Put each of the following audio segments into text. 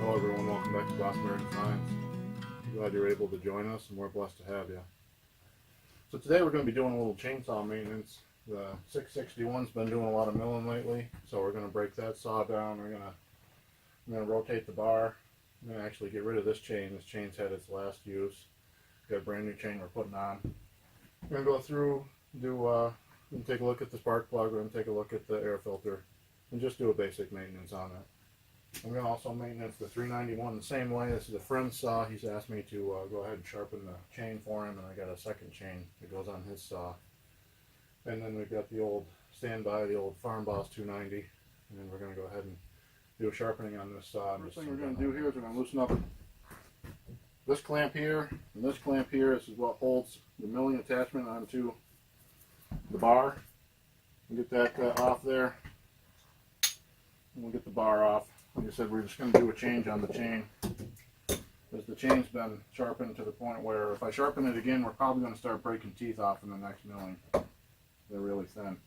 Hello everyone, welcome back to Glastenbury Designs. Glad you're able to join us, and we're blessed to have you. So today we're going to be doing a little chainsaw maintenance. The 661's been doing a lot of milling lately, so we're going to break that saw down. I'm going to rotate the bar. I'm going to actually get rid of this chain. This chain's had its last use. Got a brand new chain we're putting on. We're going to go through, and take a look at the spark plug. We're going to take a look at the air filter, and just do a basic maintenance on it. I'm going to also maintenance the 391 the same way. This is a friend's saw. He's asked me to go ahead and sharpen the chain for him, and I got a second chain that goes on his saw. And then we've got the old standby, the old Farm Boss 290, and then we're going to go ahead and do a sharpening on this saw. First thing we're going to do here is we're going to loosen up this clamp here, and this clamp here. This is what holds the milling attachment onto the bar. We'll get that off there, and we'll get the bar off. Like I said, we're just going to do a change on the chain, because the chain's been sharpened to the point where if I sharpen it again, we're probably going to start breaking teeth off in the next milling. They're really thin.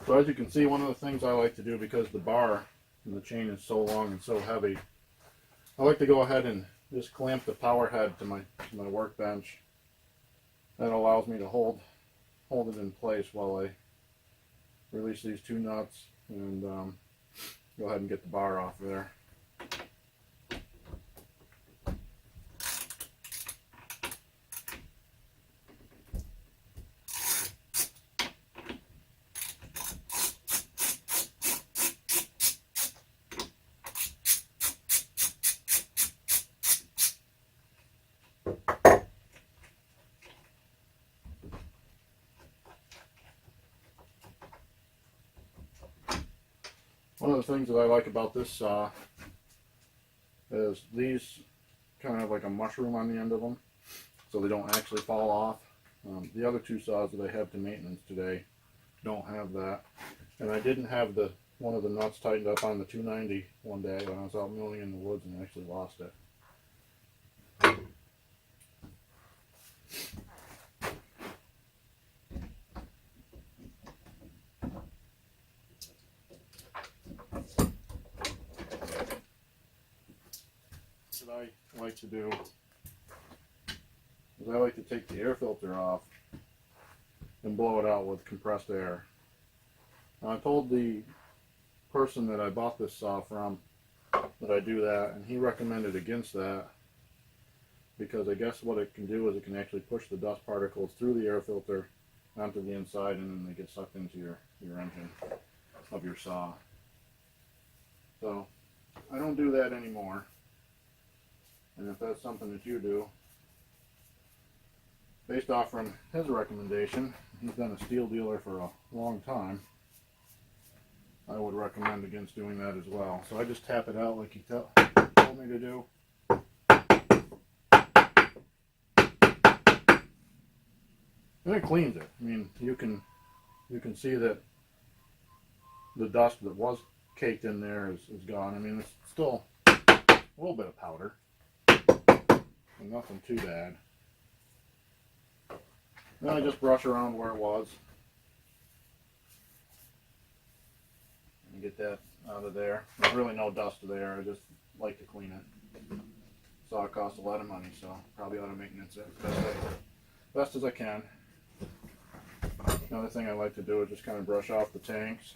So as you can see, one of the things I like to do, because the bar and the chain is so long and so heavy, I like to go ahead and just clamp the power head to my workbench. That allows me to hold it in place while I release these two nuts and go ahead and get the bar off there. One of the things that I like about this saw is these kind of like a mushroom on the end of them, so they don't actually fall off. The other two saws that I have to maintenance today don't have that, and I didn't have one of the nuts tightened up on the 290 one day when I was out milling in the woods and actually lost it. What I like to do is I like to take the air filter off and blow it out with compressed air. Now, I told the person that I bought this saw from that I do that, and he recommended against that, because I guess what it can do is it can actually push the dust particles through the air filter onto the inside, and then they get sucked into your engine of your saw. So I don't do that anymore. And if that's something that you do, based off from his recommendation, he's been a Stihl dealer for a long time, I would recommend against doing that as well. So I just tap it out like he told me to do. And it cleans it. I mean, you can see that the dust that was caked in there is gone. I mean, it's still a little bit of powder. Nothing too bad. Then I just brush around where it was and get that out of there. There's really no dust there. I just like to clean it. Saw it costs a lot of money, so probably ought to maintenance it best as I can. Another thing I like to do is just kind of brush off the tanks.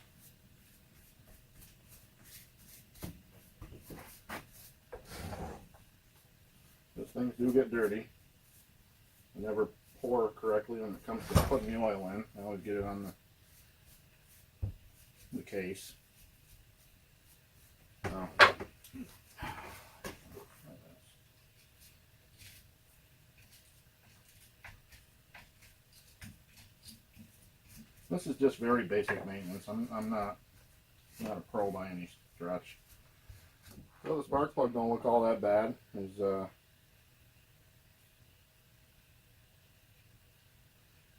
Those things do get dirty. I never pour correctly when it comes to putting the oil in. I always get it on the case. So, this is just very basic maintenance. I'm not a pro by any stretch. So the spark plug don't look all that bad. There's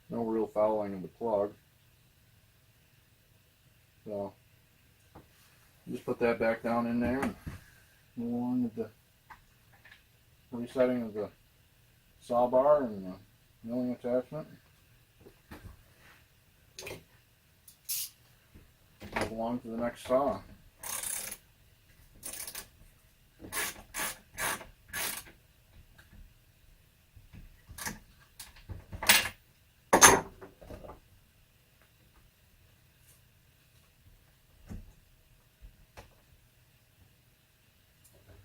no real fouling of the plug. So just put that back down in there and move along with the resetting of the saw bar and the milling attachment. Move along to the next saw.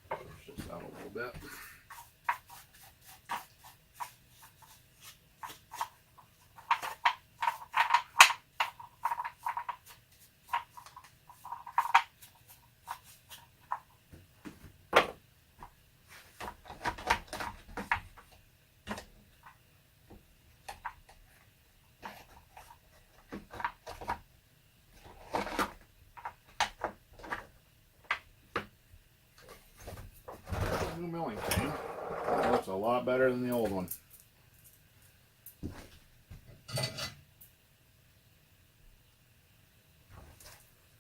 Push this out a little bit. New milling chain. It looks a lot better than the old one. I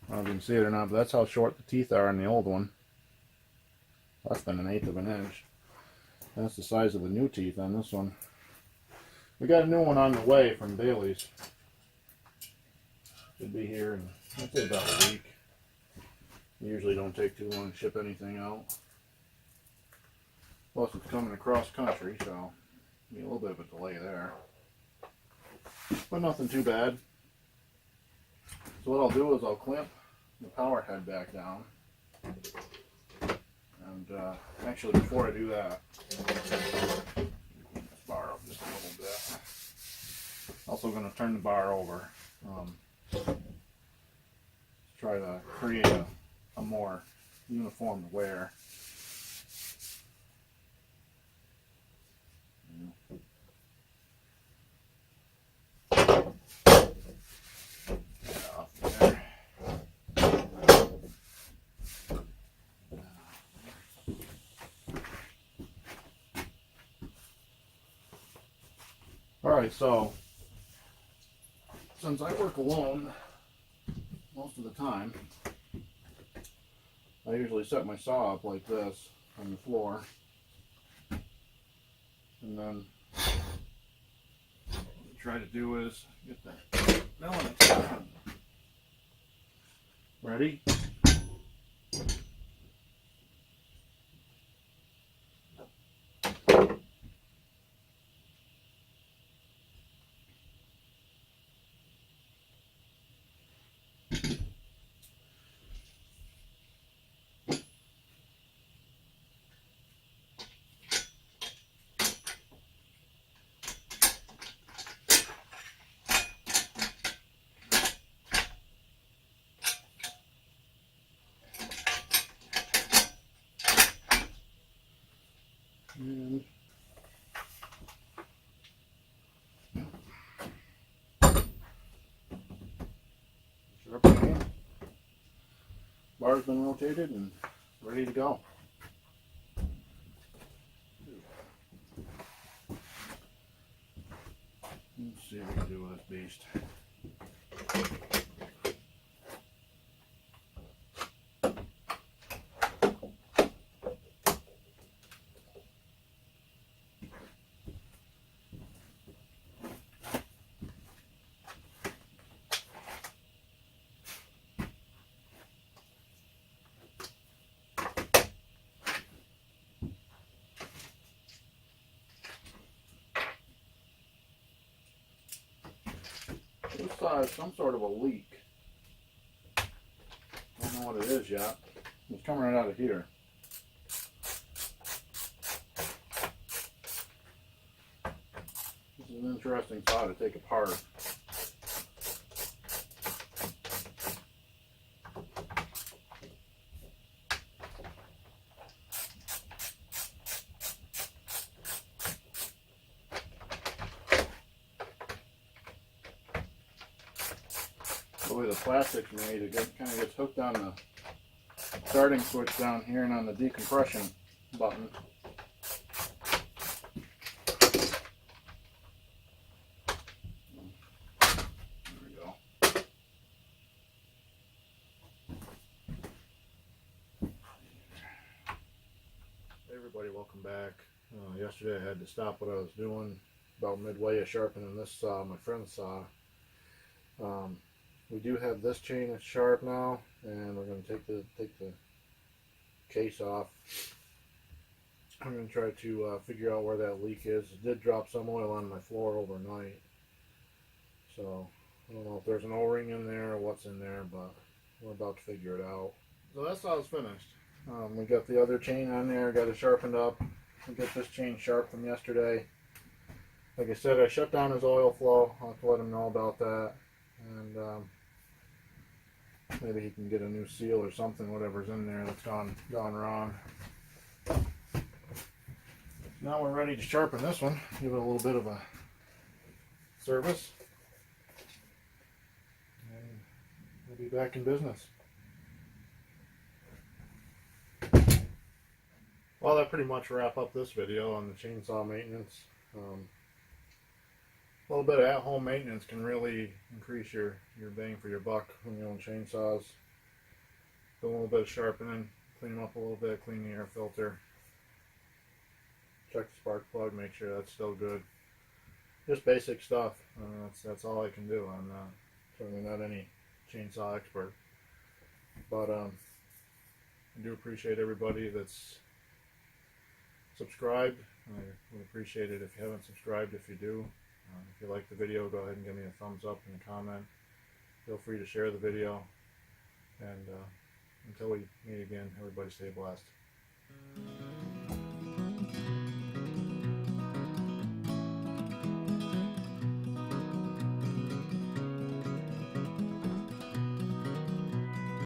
don't know if you can see it or not, but that's how short the teeth are in the old one. Less than 1/8 of an inch. That's the size of the new teeth on this one. We got a new one on the way from Bailey's. Should be here in, I'd say, about a week. Usually don't take too long to ship anything out. Plus it's coming across country, so be a little bit of a delay there. But nothing too bad. So what I'll do is I'll clamp the power head back down. And actually before I do that, this bar up just a little bit. Also going to turn the bar over. Try to create a more uniform wear. Alright, so since I work alone most of the time, I usually set my saw up like this on the floor, and then what I try to do is get the milling attachment ready. And sharp chain. Bar's been rotated and ready to go. Let's see what we can do with this beast. This has some sort of a leak. I don't know what it is yet. It's coming right out of here. This is an interesting saw to take apart. way the plastic's made, it kind of gets hooked on the starting switch down here and on the decompression button. There we go. Hey everybody, welcome back. Yesterday I had to stop what I was doing about midway of sharpening this saw, my friend's saw. We do have this chain that's sharp now, and we're going to take the case off. I'm going to try to figure out where that leak is. It did drop some oil on my floor overnight, so I don't know if there's an O-ring in there or what's in there, but we're about to figure it out. So that saw's finished. We got the other chain on there, got it sharpened up. We got this chain sharp from yesterday. Like I said, I shut down his oil flow. I'll have to let him know about that, and maybe he can get a new seal or something, whatever's in there that's gone wrong. Now we're ready to sharpen this one, give it a little bit of a service, and we'll be back in business. Well, that pretty much wrap up this video on the chainsaw maintenance. A little bit of at-home maintenance can really increase your bang for your buck when you own chainsaws. Do a little bit of sharpening, clean them up a little bit, clean the air filter, check the spark plug, make sure that's still good. Just basic stuff. That's all I can do. I'm certainly not any chainsaw expert, but I do appreciate everybody that's subscribed. I would appreciate it if you haven't subscribed. If you do, if you like the video, go ahead and give me a thumbs up and a comment. Feel free to share the video, and until we meet again, everybody stay blessed.